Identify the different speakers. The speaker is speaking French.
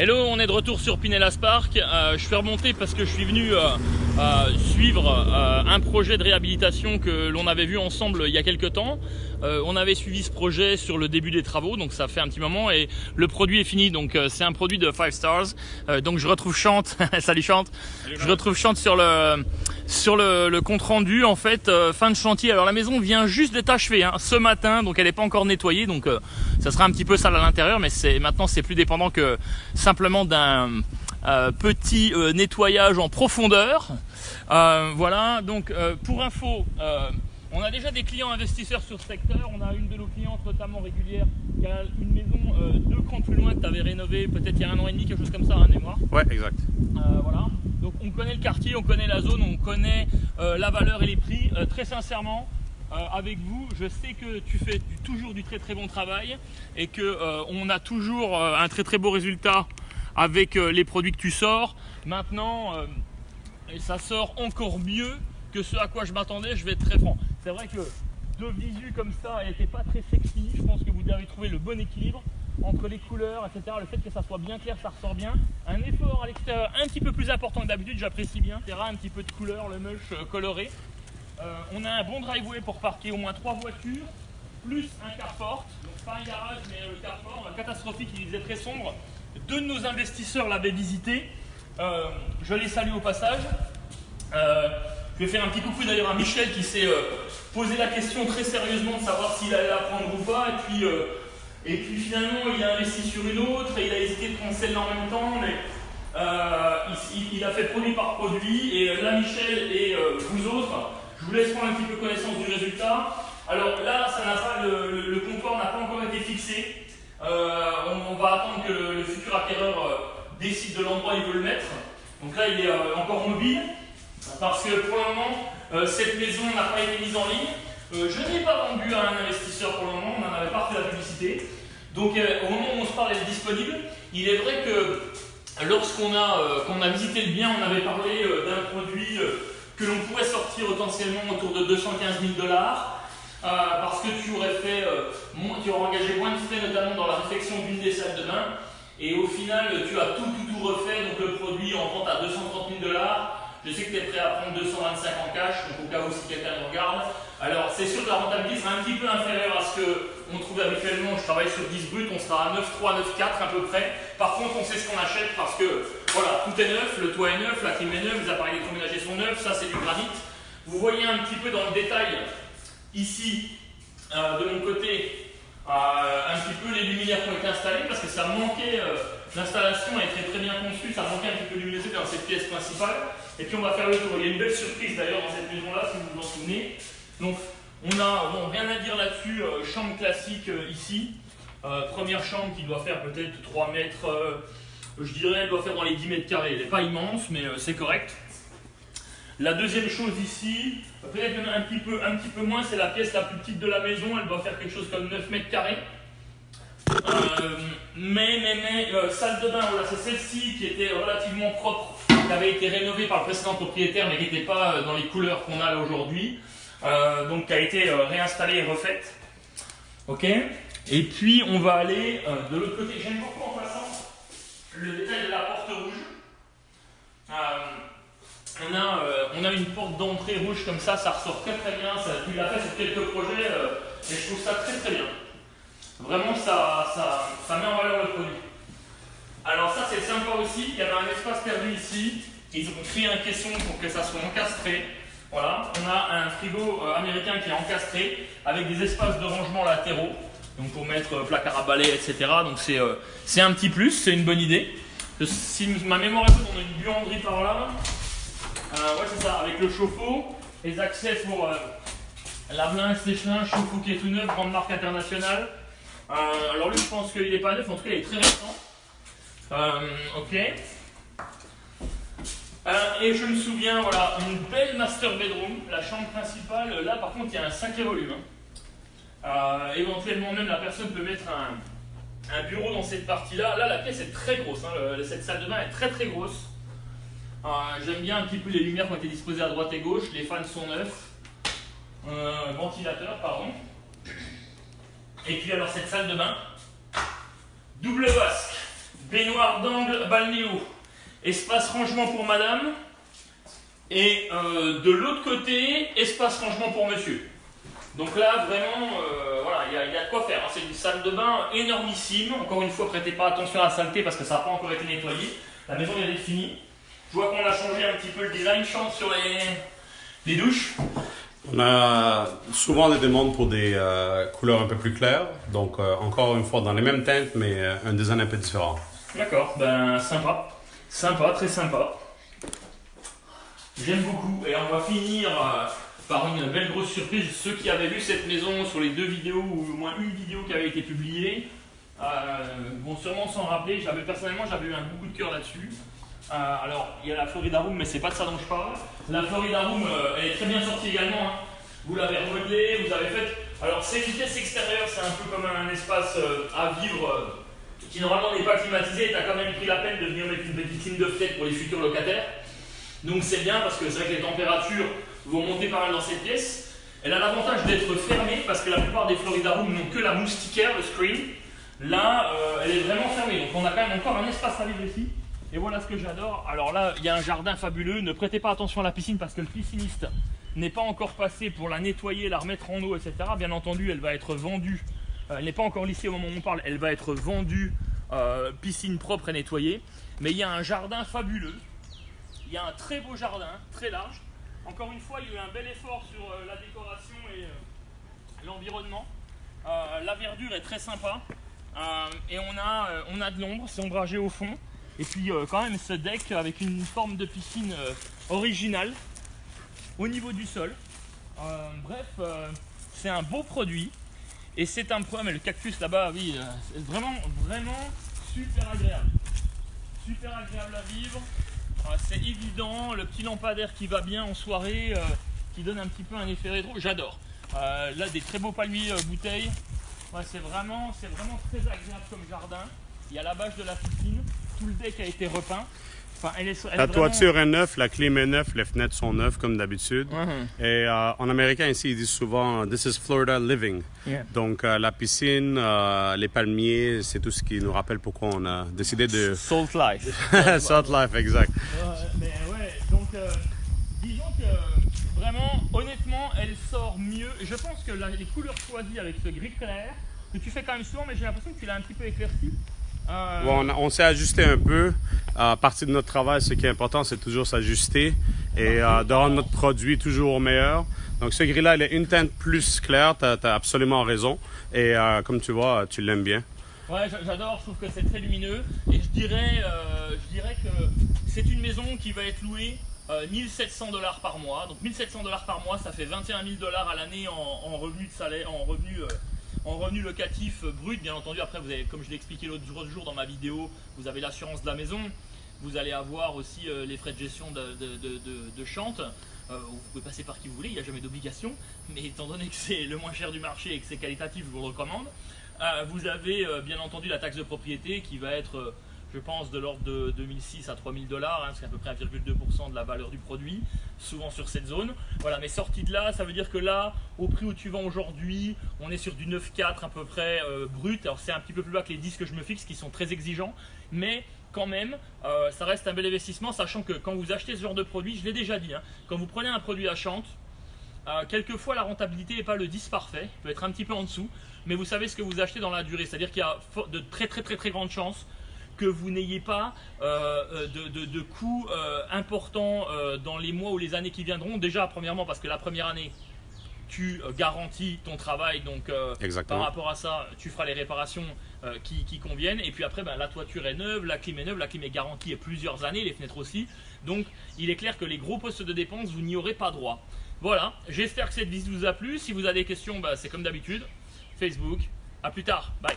Speaker 1: Hello, on est de retour sur Pinellas Park. Je fais remonter parce que je suis venu suivre un projet de réhabilitation que l'on avait vu ensemble il y a quelques temps. On avait suivi ce projet sur le début des travaux, donc ça fait un petit moment et le produit est fini. Donc c'est un produit de 5 stars. Donc je retrouve Chante. Salut Chante. Salut, je retrouve Chante sur le compte rendu en fait, fin de chantier. Alors la maison vient juste d'être achevée ce matin, donc elle n'est pas encore nettoyée, donc ça sera un petit peu sale à l'intérieur, mais maintenant c'est plus dépendant que simplement d'un petit nettoyage en profondeur. Voilà, donc pour info, on a déjà des clients investisseurs sur ce secteur. On a une de nos clientes notamment régulière qui a une maison 2 crans plus loin que tu avais rénové peut-être il y a 1 an et demi, quelque chose comme ça, mémoire.
Speaker 2: Ouais, exact.
Speaker 1: Voilà, donc on connaît le quartier, on connaît la zone, on connaît la valeur et les prix. Très sincèrement, avec vous, je sais que tu fais toujours du très bon travail et que on a toujours un très beau résultat avec les produits que tu sors. Maintenant, ça sort encore mieux que ce à quoi je m'attendais, je vais être très franc. C'est vrai que de visu comme ça, elle n'était pas très sexy. Je pense que vous avez trouvé le bon équilibre entre les couleurs, etc. Le fait que ça soit bien clair, ça ressort bien. Un effort à l'extérieur un petit peu plus important que d'habitude, j'apprécie bien. Un petit peu de couleur, le mulch coloré. On a un bon driveway pour parquer au moins 3 voitures, plus un carport. Donc pas un garage, mais le carport, catastrophique, il faisait très sombre. 2 de nos investisseurs l'avaient visité. Je les salue au passage. Je vais faire un petit coucou d'ailleurs à Michel qui s'est posé la question très sérieusement de savoir s'il allait la prendre ou pas. Et puis finalement, il a investi sur une autre et il a hésité de prendre celle-là en même temps. Mais il a fait produit par produit. Et là, Michel et vous autres, je vous laisse prendre un petit peu connaissance du résultat. Alors là, ça n'a pas le comptoir n'a pas encore été fixé. On va attendre que le futur acquéreur décide de l'endroit où il veut le mettre. Donc là, il est encore mobile. Parce que pour le moment, cette maison n'a pas été mise en ligne. Je n'ai pas vendu à un investisseur pour le moment, on n'en avait pas fait la publicité. Donc au moment où on se parle, elle est disponible. Il est vrai que lorsqu'on a visité le bien, on avait parlé d'un produit que l'on pourrait sortir potentiellement autour de 215 000 $. Parce que tu aurais engagé moins de frais, notamment dans la réfection d'une des salles de bain. Et au final, tu as tout refait, donc le produit en vente à 230 000 $. Je sais que tu es prêt à prendre 225 en cash, donc au cas où si quelqu'un nous regarde. Alors c'est sûr que la rentabilité sera un petit peu inférieure à ce qu'on trouve habituellement. Je travaille sur 10 brut, on sera à 9,3, 9,4 à peu près. Par contre, on sait ce qu'on achète parce que voilà, tout est neuf, le toit est neuf, la clim est neuve, les appareils électroménagers sont neufs, ça c'est du granit. Vous voyez un petit peu dans le détail, ici, de mon côté, un petit peu les luminaires qui ont été installés parce que ça manquait, l'installation a été très bien conçue, ça manquait un petit peu de luminosité dans cette pièce principale. Et puis on va faire le tour. Il y a une belle surprise d'ailleurs dans cette maison là, si vous vous en souvenez. Donc on a rien à dire là-dessus, chambre classique ici. Première chambre qui doit faire peut-être 3 mètres, je dirais elle doit faire dans les 10 mètres carrés. Elle n'est pas immense mais c'est correct. La deuxième chose ici, peut-être un petit peu moins, c'est la pièce la plus petite de la maison, elle doit faire quelque chose comme 9 mètres carrés. Salle de bain, voilà, c'est celle-ci qui était relativement propre, qui avait été rénovée par le précédent propriétaire mais qui n'était pas dans les couleurs qu'on a là aujourd'hui, donc qui a été réinstallée et refaite. Ok. Et puis on va aller de l'autre côté. J'aime beaucoup en passant le détail de la porte rouge. On a une porte d'entrée rouge comme ça ressort très bien. Tu l'as fait sur quelques projets et je trouve ça très bien. Vraiment, ça met en valeur le produit. Alors ça, c'est sympa aussi. Il y avait un espace perdu ici. Ils ont créé un caisson pour que ça soit encastré. Voilà. On a un frigo américain qui est encastré avec des espaces de rangement latéraux. Donc pour mettre placard à balai, etc. Donc c'est un petit plus, c'est une bonne idée. Si ma mémoire est bonne, on a une buanderie par là. Ouais, c'est ça, avec le chauffe-eau, les accès pour lave-linge, sèche-linge, chauffe-eau qui est tout neuf, grande marque internationale. Alors lui, je pense qu'il n'est pas neuf, en tout cas, il est très récent. Ok. Et je me souviens, voilà, une belle master bedroom, la chambre principale. Là, par contre, il y a un sacré volume. Éventuellement, même la personne peut mettre un bureau dans cette partie-là. Là, la pièce est très grosse. Cette salle de bain est très grosse. J'aime bien un petit peu les lumières qui ont été disposées à droite et gauche. Les fans sont neufs. Ventilateur, pardon. Et puis alors cette salle de bain, double vasque. baignoire d'angle balnéo, espace rangement pour madame. Et de l'autre côté, espace rangement pour monsieur. Donc là, vraiment, voilà, il y a de quoi faire. Hein. C'est une salle de bain énormissime. Encore une fois, prêtez pas attention à la saleté parce que ça n'a pas encore été nettoyé. La maison vient d'être finie. Je vois qu'on a changé un petit peu le design, chante sur les douches.
Speaker 2: On a souvent des demandes pour des couleurs un peu plus claires. Donc, encore une fois, dans les mêmes teintes, mais un design un peu différent.
Speaker 1: D'accord, ben sympa. Sympa, très sympa. J'aime beaucoup. Et on va finir par une belle grosse surprise. Ceux qui avaient vu cette maison sur les 2 vidéos, ou au moins une vidéo qui avait été publiée, vont sûrement s'en rappeler. Personnellement, j'avais eu un bon coup de cœur là-dessus. Alors, il y a la Florida Room, mais c'est pas de ça dont je parle. La Florida Room, elle est très bien sortie également. Hein. Vous l'avez remodelée, vous avez fait... Alors, c'est une pièce extérieure, c'est un peu comme un espace à vivre qui normalement n'est pas climatisé. Tu as quand même pris la peine de venir mettre une petite ligne de fenêtre pour les futurs locataires. Donc c'est bien parce que c'est vrai que les températures vont monter pas mal dans cette pièce. Elle a l'avantage d'être fermée parce que la plupart des Florida Room n'ont que la moustiquaire, le screen. Là, elle est vraiment fermée. Donc on a quand même encore un espace à vivre ici. Et voilà ce que j'adore. Alors là, il y a un jardin fabuleux. Ne prêtez pas attention à la piscine parce que le pisciniste n'est pas encore passé pour la nettoyer, la remettre en eau, etc. Bien entendu, elle va être vendue. Elle n'est pas encore lissée au moment où on parle. Elle va être vendue piscine propre et nettoyée. Mais il y a un jardin fabuleux. Il y a un très beau jardin, très large. Encore une fois, il y a eu un bel effort sur la décoration et l'environnement. La verdure est très sympa. Et on a de l'ombre, c'est ombragé au fond. Et puis quand même ce deck avec une forme de piscine originale au niveau du sol. Bref, c'est un beau produit. Et c'est un problème. Le cactus là-bas, oui, c'est vraiment super agréable. Super agréable à vivre. C'est évident, le petit lampadaire qui va bien en soirée, qui donne un petit peu un effet rétro, j'adore. Là, des très beaux palmiers bouteilles. Ouais, c'est vraiment très agréable comme jardin. Il y a la bâche de la piscine, tout le deck a été repeint. Enfin,
Speaker 2: la toiture est neuve, la clim est neuve, les fenêtres sont neuves comme d'habitude. Et en américain ici, ils disent souvent « This is Florida living yeah. ». Donc la piscine, les palmiers, c'est tout ce qui nous rappelle pourquoi on a décidé de...
Speaker 1: Salt Life.
Speaker 2: Salt Life, exact.
Speaker 1: Mais ouais, donc disons que vraiment, honnêtement, elle sort mieux. Je pense que les couleurs choisies avec ce gris clair, que tu fais quand même souvent, mais j'ai l'impression que tu l'as un petit peu éclairci.
Speaker 2: Bon, on s'est ajusté un peu. Partie de notre travail, ce qui est important, c'est toujours s'ajuster et de rendre notre produit toujours au meilleur. Donc ce gris-là, il est une teinte plus claire, tu as absolument raison. Et comme tu vois, tu l'aimes bien.
Speaker 1: Ouais, j'adore, je trouve que c'est très lumineux. Et je dirais que c'est une maison qui va être louée 1700 $ par mois. Donc 1700 $ par mois, ça fait 21 000 $ à l'année en revenus de salaire, en revenu locatif brut. Bien entendu, après, vous avez, comme je l'ai expliqué l'autre jour dans ma vidéo, vous avez l'assurance de la maison. Vous allez avoir aussi les frais de gestion de chante. Vous pouvez passer par qui vous voulez, il n'y a jamais d'obligation. Mais étant donné que c'est le moins cher du marché et que c'est qualitatif, je vous le recommande. Vous avez bien entendu la taxe de propriété qui va être, je pense, de l'ordre de 2006 à 3000 $, hein, c'est à peu près 1,2% de la valeur du produit, souvent sur cette zone. Voilà, mais sorti de là, ça veut dire que là, au prix où tu vends aujourd'hui, on est sur du 9,4 à peu près brut. Alors c'est un petit peu plus bas que les 10 que je me fixe, qui sont très exigeants, mais quand même, ça reste un bel investissement, sachant que quand vous achetez ce genre de produit, je l'ai déjà dit, hein, quand vous prenez un produit à Chante, quelquefois la rentabilité n'est pas le 10 parfait, il peut être un petit peu en dessous, mais vous savez ce que vous achetez dans la durée, c'est-à-dire qu'il y a de très grandes chances que vous n'ayez pas de coûts importants dans les mois ou les années qui viendront. Déjà, premièrement, parce que la première année, tu garantis ton travail, donc par rapport à ça, tu feras les réparations qui conviennent. Et puis après, ben, la toiture est neuve, la clim est garantie plusieurs années, les fenêtres aussi. Donc, il est clair que les gros postes de dépenses, vous n'y aurez pas droit. Voilà, j'espère que cette visite vous a plu. Si vous avez des questions, ben, c'est comme d'habitude, Facebook. À plus tard, bye.